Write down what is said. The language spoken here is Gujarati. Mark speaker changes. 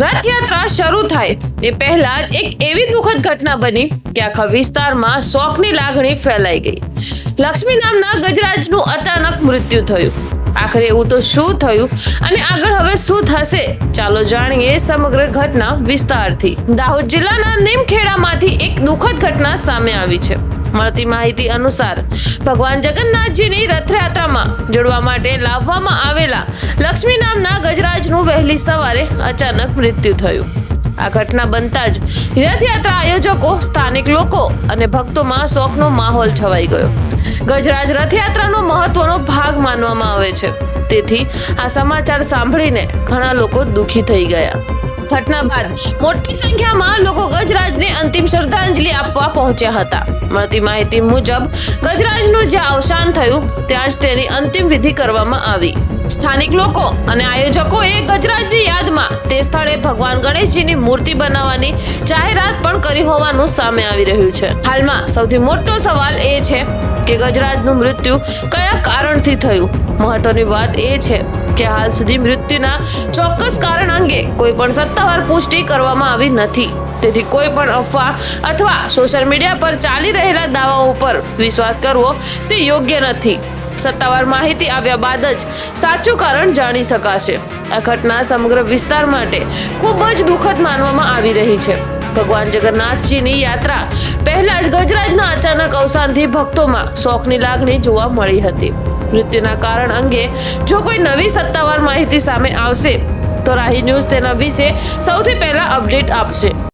Speaker 1: રથયાત્રા શરૂ થાય એ પહેલા જ એક એવી દુઃખદ ઘટના બની કે આખા વિસ્તારમાં શોકની લાગણી ફેલાઈ ગઈ. લક્ષ્મી નામના ગજરાજનું અચાનક મૃત્યુ થયું. આખરે એવું તો શું થયું અને આગળ હવે શું થશે? ચાલો જાણીએ સમગ્ર ઘટના વિસ્તારથી. દાહોદ જિલ્લાના નીમખેડામાંથી એક દુઃખદ ઘટના સામે આવી છે. મળતી માહિતી અનુસાર ભગવાન જગન્નાથજીની રથયાત્રામાં જોડવા માટે લાવવામાં આવેલા લક્ષ્મી નામના ગજરાજનું વહેલી સવારે અચાનક મૃત્યુ થયું. આ ઘટના બનતા જ રથયાત્રા આયોજકો, સ્થાનિક લોકો અને ભક્તોમાં શોકનો માહોલ છવાઈ ગયો. ગજરાજ રથયાત્રાનો મહત્વનો ભાગ માનવામાં આવે છે, તેથી આ સમાચાર સાંભળીને ઘણા લોકો દુઃખી થઈ ગયા. ઘટના બાદ મોટી સંખ્યામાં લોકો ગજરાજને અંતિમ શ્રદ્ધાંજલિ આપવા પહોંચ્યા હતા. મળતી માહિતી મુજબ ગજરાજનું જ્યાં અવસાન થયું ત્યાં જ તેની અંતિમ વિધિ કરવામાં આવી. સ્થાનિક લોકો અને આયોજકોએ ગજરાજની યાદમાં તે સ્થળે ભગવાન ગણેશજીની મૂર્તિ બનાવવાની જાહેરાત પણ કરી હોવાનું સામે આવી રહ્યું છે. હાલમાં સૌથી મોટો સવાલ એ છે કે ગજરાજનું મૃત્યુ કયા કારણથી થયું. મહત્વની વાત એ છે કે હાલ સુધી મૃત્યુના ચોક્કસ કારણ અંગે કોઈ પણ સત્તાવાર પુષ્ટિ કરવામાં આવી નથી. તેથી કોઈ પણ અફવા અથવા સોશિયલ મીડિયા પર ચાલી રહેલા દાવાઓ પર વિશ્વાસ કરવો તે યોગ્ય નથી. સત્તાવાર માહિતી આવ્યા બાદ જ સાચું કારણ જાણી શકાશે. આ ઘટના સમગ્ર વિસ્તાર માટે ખૂબ જ દુઃખદ માનવામાં આવી રહી છે. ભગવાન જગન્નાથજીની યાત્રા પહેલા જ ગજરાજના અચાનક અવસાનથી ભક્તોમાં શોકની લાગણી જોવા મળી હતી. મૃત્યુના કારણ અંગે જો કોઈ નવી સત્તાવાર માહિતી સામે આવશે તો રાહી ન્યૂઝ તેના વિશે સૌથી પહેલા અપડેટ આપશે.